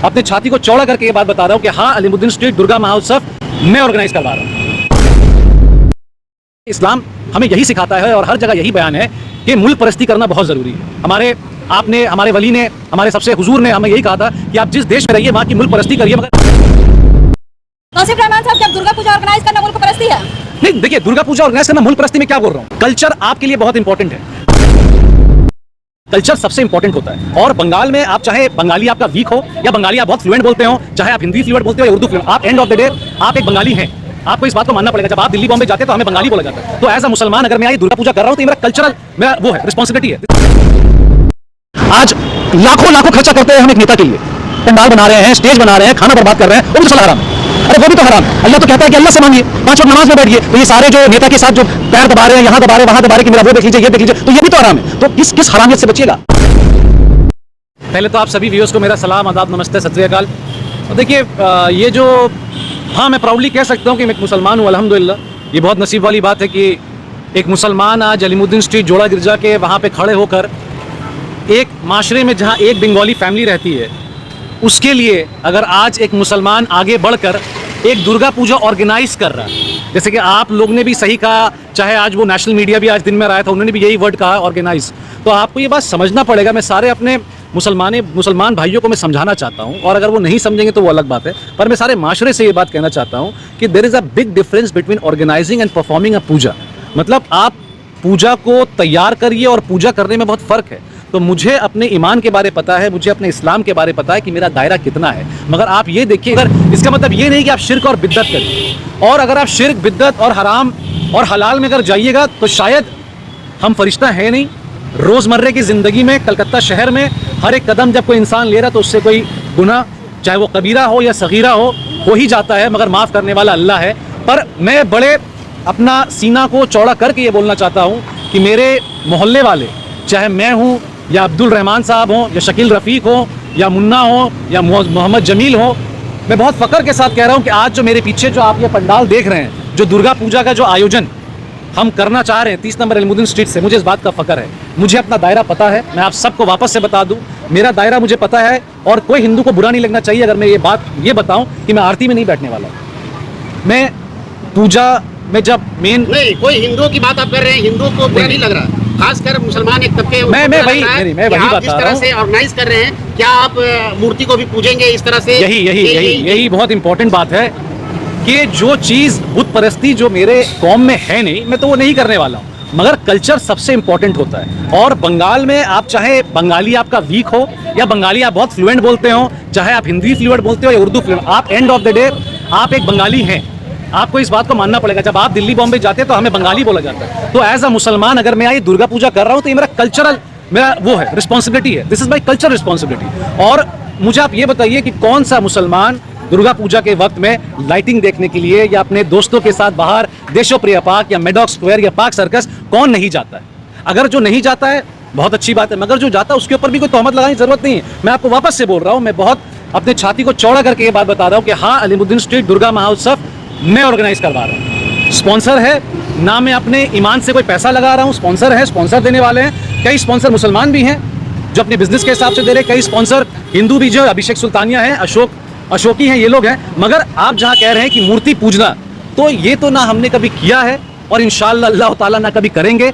अपने छाती को चौड़ा करके ये बात बता रहा हूँ कि हाँ, अलीमुद्दीन स्ट्रीट दुर्गा महोत्सव मैं ऑर्गेनाइज करवा रहा हूँ। इस्लाम हमें यही सिखाता है और हर जगह यही बयान है कि मुल्क परस्ती करना बहुत ज़रूरी है। हमारे वली ने, हमारे सबसे हुजूर ने हमें यही कहा था कि आप जिस देश में रहिए वहाँ की मुल्क परस्ती करिए। मगर तौसीफ रहमान साहब, जब दुर्गा पूजा ऑर्गेनाइज करना मुल्क परस्ती है? नहीं, देखिए, दुर्गा पूजा ऑर्गेनाइज करना मुल्क परस्ती में क्या बोल रहा हूँ। कल्चर आपके लिए बहुत इंपॉर्टेंट है, कल्चर सबसे इंपॉर्टेंट होता है। और बंगाल में आप चाहे बंगाली आपका वीक हो या बंगाली आप बहुत फ्लुएंट बोलते हो, चाहे आप हिंदी फ्लुएंट बोलते हो या उर्दू फ्लुएंट, आप एंड ऑफ द डे आप एक बंगाली हैं। आपको इस बात को मानना पड़ेगा। जब आप दिल्ली बॉम्बे जाते हैं तो हमें बंगाली बोला जाता है। तो एज अ मुसलमान अगर मैं ये दुर्गा पूजा कर रहा हूँ तो ये मेरा कल्चरल, मेरा वो है, रिस्पॉन्सिबिलिटी है। आज लाखों खर्चा करते हैं हम एक नेता के लिए, पंडाल बना रहे हैं, स्टेज बना रहे हैं, खाना बर्बाद कर रहे हैं, वो भी तो साला हराम है। अरे वो भी तो हराम। अल्लाह तो कहता है कि अल्लाह से मांगिए, 5 वक्त नमाज में बैठिए। तो ये सारे जो नेता के साथ जो पैर दबा रहे हैं, यहाँ दबा रहे, वहां दबा रहे कि मेरा वो देख लीजिए, ये देख लीजिए, तो ये भी तो हराम है। तो किस हरामियत से बचिएगा। पहले तो आप सभी व्यूअर्स को मेरा सलाम, आदाब, नमस्ते, सत श्री अकाल। तो देखिए, ये जो, हाँ, मैं प्राउडली कह सकता हूँ कि मैं एक मुसलमान हूँ, अल्हम्दुलिल्लाह। ये बहुत नसीब वाली बात है कि एक मुसलमान आज अलीमुद्दीन स्ट्रीट जोड़ा गिरजा के वहाँ पे खड़े होकर एक माशरे में जहाँ एक बंगाली फैमिली रहती है, उसके लिए अगर आज एक मुसलमान आगे बढ़कर एक दुर्गा पूजा ऑर्गेनाइज कर रहा है, जैसे कि आप लोग ने भी सही कहा, चाहे आज वो नेशनल मीडिया भी आज दिन में आया था, उन्होंने भी यही वर्ड कहा, ऑर्गेनाइज। तो आपको ये बात समझना पड़ेगा। मैं सारे अपने मुसलमान भाइयों को मैं समझाना चाहता हूँ, और अगर वो नहीं समझेंगे तो वो अलग बात है, पर मैं सारे माशरे से ये बात कहना चाहता हूँ कि there is a big difference between organising and performing a puja. मतलब आप पूजा को तैयार करिए और पूजा करने में बहुत फ़र्क है। तो मुझे अपने ईमान के बारे पता है, मुझे अपने इस्लाम के बारे पता है कि मेरा दायरा कितना है। मगर आप ये देखिए, अगर इसका मतलब ये नहीं कि आप शिर्क और बिद्दत करिए, और अगर आप शिर्क, बिद्दत और हराम और हलाल में अगर जाइएगा तो शायद हम फरिश्ता है नहीं। रोज़मर्रे की ज़िंदगी में कलकत्ता शहर में हर एक कदम जब कोई इंसान ले रहा तो उससे कोई गुनाह, चाहे वो कबीरा हो या सगीरा हो ही जाता है, मगर माफ़ करने वाला अल्लाह है। पर मैं बड़े अपना सीना को चौड़ा करके ये बोलना चाहता हूँ कि मेरे मोहल्ले वाले, चाहे मैं हूँ या अब्दुल रहमान साहब हों या शकील रफ़ीक हो या मुन्ना हो या मोहम्मद जमील हो, मैं बहुत फ़ख्र के साथ कह रहा हूँ कि आज जो मेरे पीछे जो आप ये पंडाल देख रहे हैं, जो दुर्गा पूजा का जो आयोजन हम करना चाह रहे हैं 30 नंबर अलीमुद्दीन स्ट्रीट से, मुझे इस बात का फ़ख्र है। मुझे अपना दायरा पता है। मैं आप सबको वापस से बता दूं, मेरा दायरा मुझे पता है, और कोई हिंदू को बुरा नहीं लगना चाहिए अगर मैं ये बताऊं कि मैं आरती में नहीं बैठने वाला। मैं पूजा में जब मेन, नहीं, कोई हिंदुओं की बात आप कर रहे हैं, हिंदुओं को बुरा नहीं लग रहा, खासकर मुसलमान एक तबके, मैं वही बात जिस तरह से ऑर्गेनाइज कर रहे हैं, क्या आप मूर्ति को भी पूजेंगे इस तरह से? यही बहुत इंपॉर्टेंट बात है कि जो चीज़ बुत परस्ती जो मेरे कौम में है नहीं, मैं तो वो नहीं करने वाला हूँ। मगर कल्चर सबसे इंपॉर्टेंट होता है। और बंगाल में आप चाहे बंगाली आपका वीक हो या बंगाली आप बहुत फ्लुएंट बोलते हो, चाहे आप हिंदी फ्लुएंट बोलते हो या उर्दू फ्लुएंट, आप एंड ऑफ द डे आप एक बंगाली हैं। आपको इस बात को मानना पड़ेगा। जब आप दिल्ली बॉम्बे जाते हैं तो हमें बंगाली बोला जाता है। तो एज अ मुसलमान अगर मैं ये दुर्गा पूजा कर रहा हूँ तो ये मेरा कल्चरल, मेरा वो है, रिस्पॉन्सिबिलिटी है। This is my culture responsibility. और मुझे आप ये बताइए कि कौन सा मुसलमान दुर्गा पूजा के वक्त में लाइटिंग देखने के लिए या अपने दोस्तों के साथ बाहर देशोप्रिय पार्क या मेडॉक स्क्वायर या पार्क सर्कस कौन नहीं जाता है? अगर जो नहीं जाता है बहुत अच्छी बात है, मगर जो जाता है उसके ऊपर भी कोई तोहमत लगाने की जरूरत नहीं है। मैं आपको वापस से बोल रहा हूँ, मैं बहुत अपने छाती को चौड़ा करके ये बात बता रहा हूँ कि हाँ, अलीमुद्दीन स्ट्रीट दुर्गा महोत्सव मैं ऑर्गेनाइज करवा रहा हूँ। स्पॉन्सर है ना, मैं अपने ईमान से कोई पैसा लगा रहा हूँ। स्पॉन्सर है, स्पॉन्सर देने वाले हैं। कई स्पॉन्सर मुसलमान भी हैं जो अपने बिजनेस के हिसाब से दे रहे हैं, कई स्पॉन्सर हिंदू भी, जो अभिषेक सुल्तानिया हैं, अशोकी हैं, ये लोग हैं। मगर आप जहाँ कह रहे हैं कि मूर्ति पूजना, तो ये तो ना हमने कभी किया है और इंशाअल्लाह अल्लाह ताला ना कभी करेंगे।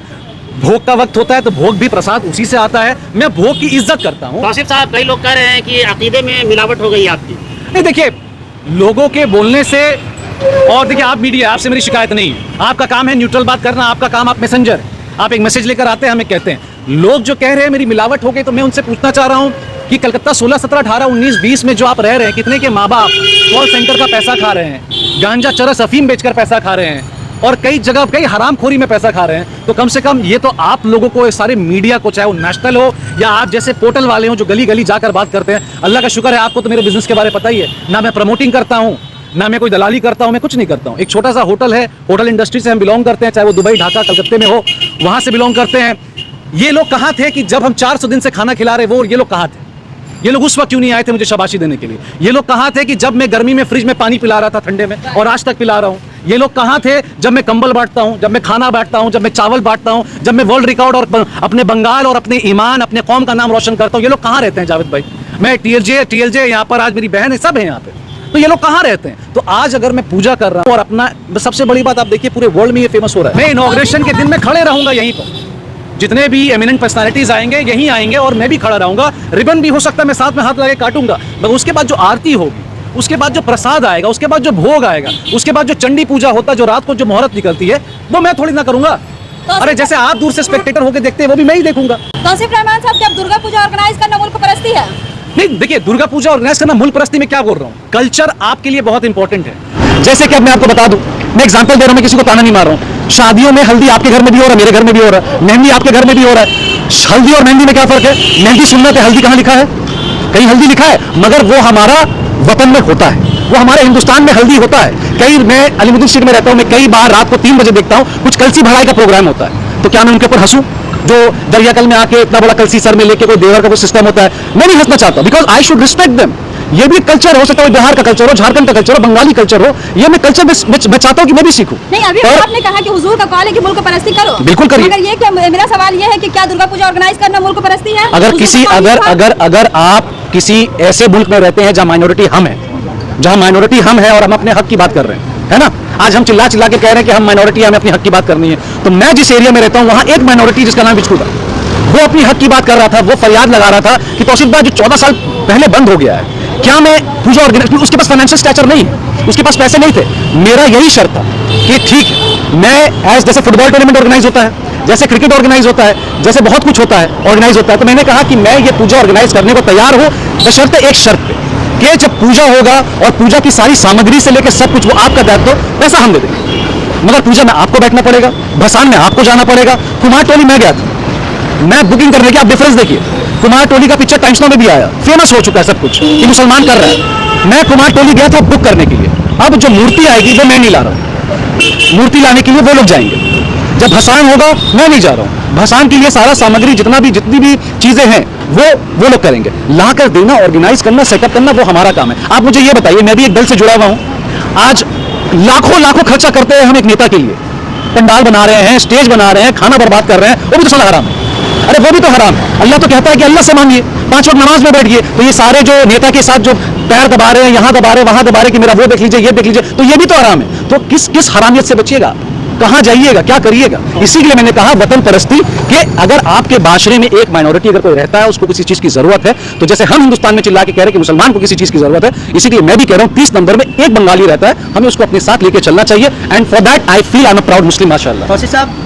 भोग का वक्त होता है तो भोग भी प्रसाद उसी से आता है। मैं भोग की इज्जत करता हूँ। तौसीफ साहब, कई लोग कह रहे हैं कि अकीदे में मिलावट हो गई आपकी। नहीं, देखिए, लोगों के बोलने से, और देखिए, आप मीडिया, आपसे मेरी शिकायत नहीं है। आपका काम है न्यूट्रल बात करना, आपका काम, आप मैसेंजर, आप एक मैसेज लेकर आते हैं, हमें कहते हैं। लोग जो कह रहे हैं मेरी मिलावट हो गई, तो मैं उनसे पूछना चाह रहा हूँ कि कलकत्ता 16, 17, 18, 19, 20 में जो आप रह रहे हैं, कितने के माँ बाप कॉल सेंटर का पैसा खा रहे हैं, गांजा, चरस, अफीम बेचकर पैसा खा रहे हैं, और कई जगह कई हरामखोरी में पैसा खा रहे हैं। तो कम से कम ये तो आप लोगों को, सारे मीडिया को, चाहे वो नेशनल हो या आप जैसे पोर्टल वाले हो जो गली गली जाकर बात करते हैं, अल्लाह का शुक्र है आपको तो मेरे बिजनेस के बारे में पता ही है। ना मैं प्रमोटिंग करता हूँ, ना मैं कोई दलाली करता हूँ, मैं कुछ नहीं करता हूँ। एक छोटा सा होटल है, होटल इंडस्ट्री से हम बिलोंग करते हैं, चाहे वो दुबई, ढाका, कलकत्ते में हो, वहाँ से बिलोंग करते हैं। ये लोग कहाँ थे कि जब हम 400 दिन से खाना खिला रहे, वो ये लोग कहाँ थे? ये लोग उस वक्त क्यों नहीं आए थे मुझे शाबाशी देने के लिए? ये लोग कहाँ थे कि जब मैं गर्मी में फ्रिज में पानी पिला रहा था ठंडे में, और आज तक पिला रहा हूँ? ये लोग कहाँ थे जब मैं कंबल बांटता हूँ, जब मैं खाना बांटता हूँ, जब मैं चावल बांटता हूँ, जब मैं वर्ल्ड रिकॉर्ड और अपने बंगाल और अपने ईमान, अपने कौम का नाम रोशन करता हूँ? ये लोग कहाँ रहते हैं जावेद भाई? मैं टीएलजे यहाँ पर आज मेरी बहन है, सब है यहाँ पे। तो ये लोग कहाँ रहते हैं? तो आज अगर मैं पूजा कर रहा हूँ और अपना, सबसे बड़ी बात आप देखिए पूरे वर्ल्ड में ये फेमस हो रहा है, मैं इनॉग्रेशन के दिन में खड़े रहूंगा यहीं पर, जितने भी एमिनेंट पर्सनालिटीज आएंगे यहीं आएंगे और मैं भी खड़ा रहूंगा। रिबन भी हो सकता है मैं साथ में हाथ लगा के काटूंगा, मगर उसके बाद जो आरती होगी, उसके बाद जो प्रसाद आएगा, उसके बाद जो भोग आएगा, उसके बाद जो चंडी पूजा होता है, जो रात को जो मुहूर्त निकलती है, वो मैं थोड़ी ना करूंगा। अरे जैसे आप दूर से स्पेक्टेटर होकर देखते हैं वो भी मैं ही देखूंगा। तौसीफ रहमान साहब, क्या दुर्गा पूजा ऑर्गेनाइज करना मुल्क परस्ती है? नहीं, देखिए दुर्गा पूजा ऑर्गेनाइज करना मुल्क परस्ती में क्या बोल रहा हूँ, कल्चर आपके लिए बहुत इंपॉर्टेंट है। जैसे कि अब मैं आपको बता दूं, मैं एग्जांपल दे रहा हूं, मैं किसी को ताना नहीं मार रहा हूं। शादियों में हल्दी आपके घर में भी हो रहा है, मेरे घर में भी हो रहा है, मेहंदी आपके घर में भी हो रहा है। हल्दी और मेहंदी में क्या फर्क है? मेहंदी सुन्नत है, हल्दी कहाँ लिखा है? कहीं हल्दी लिखा है, मगर वो हमारा वतन में होता है, वो हमारे हिंदुस्तान में हल्दी होता है। कई, मैं अलीमुद्दीन स्ट्रीट में रहता हूँ, मैं कई बार रात को 3 बजे देखता हूँ कुछ कलसी भराई का प्रोग्राम होता है, तो क्या मैं उनके ऊपर हंसूं? जो दरियाकल में आके इतना बड़ा कलसी सर में लेके कोई देवर का कोई सिस्टम होता है, मैं नहीं हंसना चाहता, because I should respect them. ये भी कल्चर हो सकता है, बिहार का कल्चर हो, झारखंड का कल्चर हो, बंगाली कल्चर हो, ये मैं कल्चर मैं चाहता हूँ कि मैं भी सीखूं। नहीं, अभी और आपने कहा कि हुजूर का कॉल है कि मुल्क परस्ती करो, बिल्कुल करिए। मगर ये क्या, मेरा सवाल ये है कि क्या दुर्गा पूजा ऑर्गेनाइज करना मुल्क परस्ती है? अगर हुजूर किसी का कॉल अगर था? अगर अगर आप किसी ऐसे मुल्क में रहते हैं जहां माइनॉरिटी हम है, जहां माइनॉरिटी हम है और हम अपने हक की बात कर रहे हैं, है ना, आज हम चिल्ला चिल्ला के कह रहे हैं कि हम माइनॉरिटी, हमें अपनी हक की बात करनी है, तो मैं जिस एरिया में रहता हूं वहां एक माइनॉरिटी जिसका नाम बिचकू था, वो अपनी हक की बात कर रहा था, वो फरियाद लगा रहा था कि तौसीफ भाई जो 14 साल पहले बंद हो गया है, क्या मैं पूजा ऑर्गेनाइज, उसके पास फाइनेंशियल स्ट्रक्चर नहीं, उसके पास पैसे नहीं थे। मेरा यही शर्त था कि ठीक है, मैं एज जैसे फुटबॉल टूर्नामेंट ऑर्गेनाइज होता है, जैसे क्रिकेट ऑर्गेनाइज होता है, जैसे बहुत कुछ होता है ऑर्गेनाइज होता है, तो मैंने कहा कि मैं ये पूजा ऑर्गेनाइज करने को तैयार हूं, बशर्ते एक शर्त पे कि जब पूजा होगा और पूजा की सारी सामग्री से लेकर सब कुछ वो आपका दायित्व, पैसा हम दे देंगे, मगर पूजा में आपको बैठना पड़ेगा, भसान में आपको जाना पड़ेगा। कुमार टोली मैं गया था, मैं बुकिंग करने की, आप डिफरेंस देखिए, कुमार टोली का पिक्चर टाइम्स नाउ में भी आया, फेमस हो चुका है सब कुछ कि मुसलमान कर रहा है। मैं कुमार टोली गया था बुक करने के लिए, अब जो मूर्ति आएगी वो मैं नहीं ला रहा हूँ, मूर्ति लाने के लिए वो लोग जाएंगे, जब भसान होगा मैं नहीं जा रहा हूँ, भसान के लिए सारा सामग्री जितनी भी चीजें हैं वो लोग करेंगे, ला कर देना, ऑर्गेनाइज करना, सेटअप करना वो हमारा काम है। आप मुझे ये बताइए, मैं भी एक दल से जुड़ा हुआ हूँ, आज लाखों खर्चा करते हैं हम एक नेता के लिए, पंडाल बना रहे हैं, स्टेज बना रहे हैं, खाना बर्बाद कर रहे हैं, वो भी तो सारा हराम है। अरे वो भी तो हराम है, अल्लाह तो कहता है कि अल्लाह से मांगिए, 5 वक्त नमाज में बैठिए, तो ये सारे जो नेता के साथ जो पैर दबा रहे हैं, यहाँ दबा रहे हैं, वहां दबा रहे कि मेरा वो देख लीजिए, ये देख लीजिए, तो ये भी तो हराम है। तो किस हरामियत से बचिएगा, कहां जाइएगा, क्या करिएगा? इसी के लिए मैंने कहा वतन परस्ती, कि अगर आपके बाशरे में एक माइनॉरिटी अगर कोई रहता है, उसको किसी चीज की जरूरत है, तो जैसे हम हिंदुस्तान में चिल्ला के कह रहे हैं कि मुसलमान को किसी चीज की जरूरत है, इसी के लिए मैं भी कह रहा हूं 30 नंबर में एक बंगाली रहता है, हमें उसको अपने साथ लेके चलना चाहिए, and for that I feel I am a proud Muslim, माशाअल्लाह। तौसीफ साहब,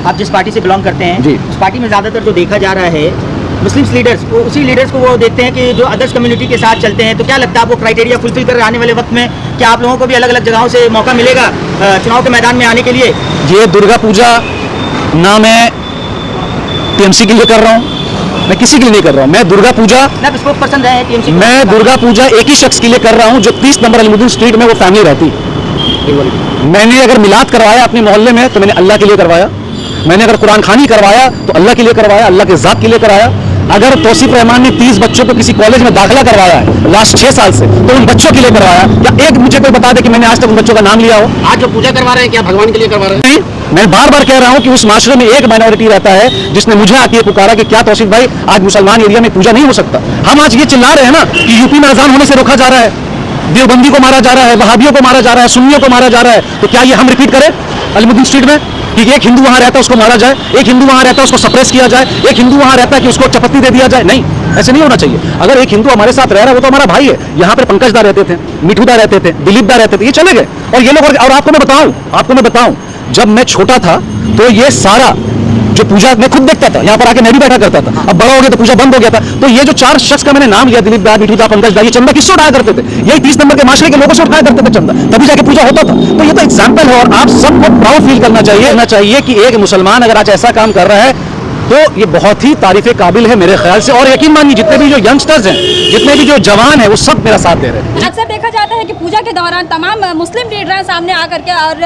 आप जिस पार्टी से बिलोंग करते हैं, जी। उस पार्टी में ज़्यादातर जो देखा जा रहा है, मुस्लिम लीडर्स, वो उसी लीडर्स को वो देखते हैं कि जो अदर्स कम्युनिटी के साथ चलते हैं, तो क्या लगता है आपको क्राइटेरिया फुलफिल कर आने वाले वक्त में क्या आप लोगों को भी अलग अलग जगहों से मौका मिलेगा चुनाव के मैदान में आने के लिए? ये दुर्गा पूजा ना मैं टीएमसी के लिए कर रहा हूं, मैं किसी के लिए नहीं कर रहा हूं, मैं दुर्गा पूजा, आप स्पोर्ट्स पर्सन रहे हैं टीएमसी, मैं दुर्गा पूजा एक ही शख्स के लिए कर रहा हूं जो 30 नंबर अलीमुद्दीन स्ट्रीट में वो फैमिली रहती है। मैंने अगर मिलाद करवाया अपने मोहल्ले में तो मैंने अल्लाह के लिए करवाया, मैंने अगर कुरान खानी करवाया तो अल्लाह के लिए करवाया, अल्लाह के ज़ात के लिए कराया। अगर तौसीफ रहमान ने 30 बच्चों को किसी कॉलेज में दाखिला करवाया है लास्ट 6 साल से, तो उन बच्चों के लिए करवाया, या एक मुझे कोई बता दे कि मैंने आज तक उन बच्चों का नाम लिया हो? आज जो पूजा करवा रहे हैं क्या भगवान के लिए करवा रहे हैं? नहीं, मैं बार बार कह रहा हूं कि उस माशरे में एक माइनॉरिटी रहता है जिसने मुझे आके पुकारा कि क्या तौसीफ भाई आज मुसलमान एरिया में पूजा नहीं हो सकता। हम आज ये चिल्ला रहे हैं ना कि यूपी में अजान होने से रोका जा रहा है, देवबंदी को मारा जा रहा है, वहाबियों को मारा जा रहा है, सुन्नियों को मारा जा रहा है, तो क्या ये हम रिपीट करें अलीमुद्दीन स्ट्रीट में कि एक हिंदू वहां रहता है उसको मारा जाए, एक हिंदू वहां रहता है उसको सप्रेस किया जाए, एक हिंदू वहां रहता है कि उसको चपत्ती दे दिया जाए? नहीं, ऐसे नहीं होना चाहिए। अगर एक हिंदू हमारे साथ रह रहा है वो तो हमारा भाई है। यहाँ पर पंकज दा रहते थे, मिठू दा रहते थे, दिलीप दा रहते थे, ये चले गए और ये लोग, और आपको मैं बताऊं जब मैं छोटा था तो ये सारा जो पूजा मैं खुद देखता था, यहाँ पर आके मैं भी बैठा करता था, अब बड़ा हो गया तो पूजा बंद हो गया था, तो ये जो 4 शख्स का मैंने नाम लिया, दिलीप दा, मिठू दा, पंकज दा, ये चंदा किससे उठाया करते थे? यही 30 नंबर के माशरे के लोगों से उठाया करते थे चंदा, तभी जाके पूजा होता था। तो ये तो एग्जाम्पल है और आप सबको प्राउड फील करना चाहिए कि एक मुसलमान अगर आज ऐसा काम कर रहा है तो ये बहुत ही तारीफ काबिल है मेरे ख्याल से। और यकीन मानिए जितने भी जो यंगस्टर्स हैं, जितने भी जो जवान हैं, वो सब मेरा साथ दे रहे हैं। अक्सर देखा जाता है कि पूजा के दौरान तमाम मुस्लिम लीडर सामने आकर के और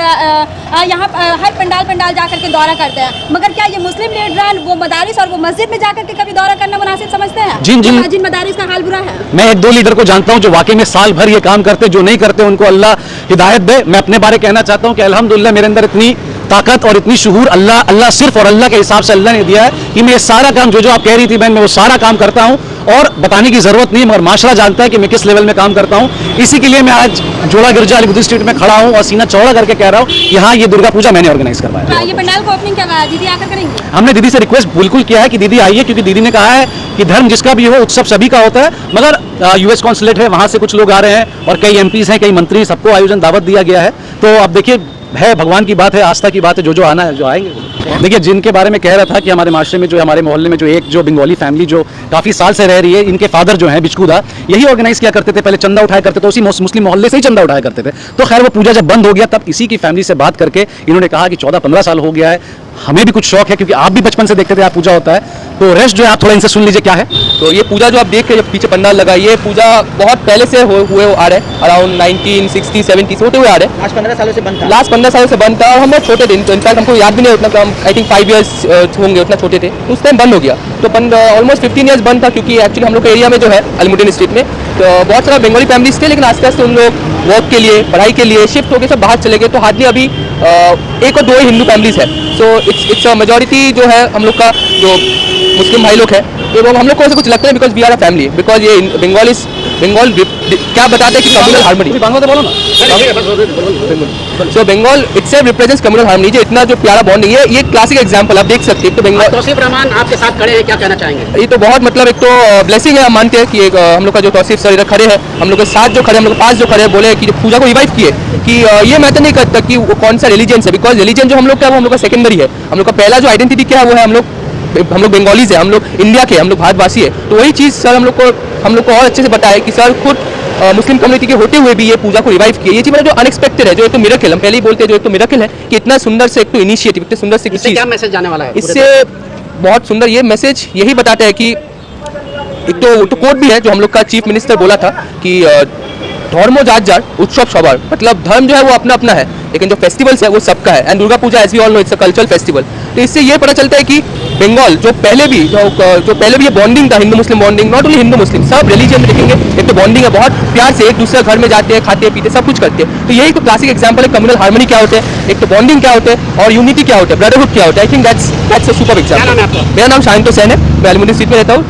यहाँ हर पंडाल जा करके दौरा करते हैं, मगर क्या ये मुस्लिम लीडर वो मदारिस और वो मस्जिद में जाकर के कभी दौरा करना मुनासिब समझते हैं? जिन मदारिस का हाल बुरा है। मैं 1-2 लीडर को जानता हूँ जो वाकई में साल भर ये काम करते, जो नहीं करते उनको अल्लाह हिदायत दे। मैं अपने बारे कहना चाहता हूँ कि अल्हम्दुलिल्लाह मेरे अंदर इतनी ताकत और इतनी शुहूर अल्लाह सिर्फ और अल्लाह के हिसाब से अल्लाह ने दिया है कि मैं ये सारा काम जो आप कह रही थी बहन, मैं वो सारा काम करता हूँ और बताने की जरूरत नहीं, मगर माशरा जानता है कि मैं किस लेवल में काम करता हूँ। इसी के लिए मैं आज जोड़ा गिरजा अलीबुद्दीन स्ट्रीट में खड़ा हूँ और सीना चौड़ा करके कह रहा हूँ कि हाँ, ये दुर्गा पूजा मैंने ऑर्गेनाइज करवाया। ये पंडाल को ओपनिंग क्या दीदी आकर करेंगे? हमने दीदी से रिक्वेस्ट बिल्कुल किया है कि दीदी आइए, क्योंकि दीदी ने कहा है कि धर्म जिसका भी हो, उत्सव सभी का होता है, मगर यूएस कॉन्सुलेट है, वहां से कुछ लोग आ रहे हैं और कई एमपीज हैं, कई मंत्री, सबको आयोजन दावत दिया गया है। तो अब देखिए, है भगवान की बात है, आस्था की बात है, जो आना है, जो आएंगे। देखिए, जिनके बारे में कह रहा था कि हमारे माशरे में जो हमारे मोहल्ले में जो एक जो बंगाली फैमिली जो काफ़ी साल से रह रही है, इनके फादर जो हैं बिचकूदा, यही ऑर्गेनाइज किया करते थे, पहले चंदा उठाया करते थे, उसी मुस्लिम मोहल्ले से ही चंदा उठाया करते थे। तो खैर वो पूजा जब बंद हो गया, तब इसी की फैमिली से बात करके इन्होंने कहा कि 14-15 साल हो गया है, हमें भी कुछ शौक है, क्योंकि आप भी बचपन से देखते थे, आप पूजा होता है, तो रेस्ट जो है आप थोड़ा इनसे सुन लीजिए क्या है। तो ये पूजा जो आप देख रहे हैं, पीछे पंडाल लगा, ये पूजा बहुत पहले से हुए आ रहे हैं, अराउंड 1960-70 होते हुए आ रहे हैं। लास्ट 15 सालों से बंद था। लास्ट 15 सालों से बंद था और हम लोग छोटे थे, तो इनफैक्ट हमको याद भी नहीं उतना, हम आई थिंक 5 ईयर्स होंगे, उतना छोटे थे, तो उस टाइम बंद हो गया। तो ऑलमोस्ट 15 ईयर्स बंद था, क्योंकि एक्चुअली हम लोग के एरिया में जो है अलीमुद्दीन स्ट्रीट में तो बहुत सारा बंगाली फैमिलीज थे, लेकिन आस्ते आस्ते उन लोग वर्क के लिए, पढ़ाई के लिए शिफ्ट होकर सब बाहर चले गए, तो हार्डली अभी 1 और 2 ही हिंदू फैमिलीज है। सो इट्स मेजॉरिटी जो है हम लोग का जो मुस्लिम भाई लोग हैं, तो हम लोग को ऐसे कुछ लगता है because we are a family, because ये बंगाल क्या बताते हैं कि कम्युनल हार्मनी। बोलो ना। So Bengal itself represents communal harmony, जो इतना जो प्यारा बॉन्डिंग है, ये क्लासिक एग्जांपल आप देख सकते हैं। तो बंगाल तौसीफ रहमान आपके साथ खड़े हैं, क्या कहना चाहेंगे? ये तो बहुत मतलब एक तो ब्लेसिंग है, हम मानते हैं कि हम लोग का जो तौसीफ सर इधर खड़े हैं, हम लोग के साथ जो खड़े, हम लोग के पास जो खड़े, बोले कि जो पूजा को रिवाइव किए, कि ये मैटर नहीं करता कि वो कौन सा रिलीजन है, बिकॉज रिलीजन जो हम लोग का वो हम लोग का सेकेंडरी है। हम लोग का पहला जो आइडेंटिटी क्या है वो है हम लोग बंगालीज है, हम लोग इंडिया के, हम लोग भारतवासी है। तो वही चीज़ सर हम लोग को और अच्छे से बताया कि सर खुद मुस्लिम कम्युनिटी के होते हुए भी ये पूजा को रिवाइव किए। ये चीज़ जो अनएक्सपेक्टेड है, जो एक तो मिरेकल, हम पहले ही बोलते हैं, जो एक तो मिरेकल है कि इतना सुंदर से एक तो इनिशिएटिव, इतने सुंदर से इससे क्या मैसेज जाने वाला है? इससे बहुत सुंदर ये मैसेज यही बताता है कि एक तो कोट भी है जो हम लोग का चीफ मिनिस्टर बोला था कि धर्म जात जार उत्सव सवार, मतलब धर्म जो है वो अपना अपना है, लेकिन जो फेस्टिवल्स है वो सबका है। And Durga Puja as we all know it's a cultural festival. तो इससे ये पता चलता है कि बंगाल जो पहले भी ये बॉन्डिंग था, हिंदू मुस्लिम बॉन्डिंग, नॉट ओनली हिंदू मुस्लिम, सब रिलीजन में देखेंगे एक तो बॉन्डिंग है, बहुत प्यार से एक दूसरे घर में जाते हैं, खाते पीते सब कुछ करते हैं। तो यही तो क्लासिक एग्जाम्पल है कम्युनल हार्मनी क्या होते हैं, एक तो बॉन्डिंग क्या होता है और यूनिटी क्या होता है, ब्रदरहुड क्या होता है। I think that's a super example. मेरा नाम शाहिन हुसैन है, मैं अलीमुद्दीन स्ट्रीट में रहता हूँ,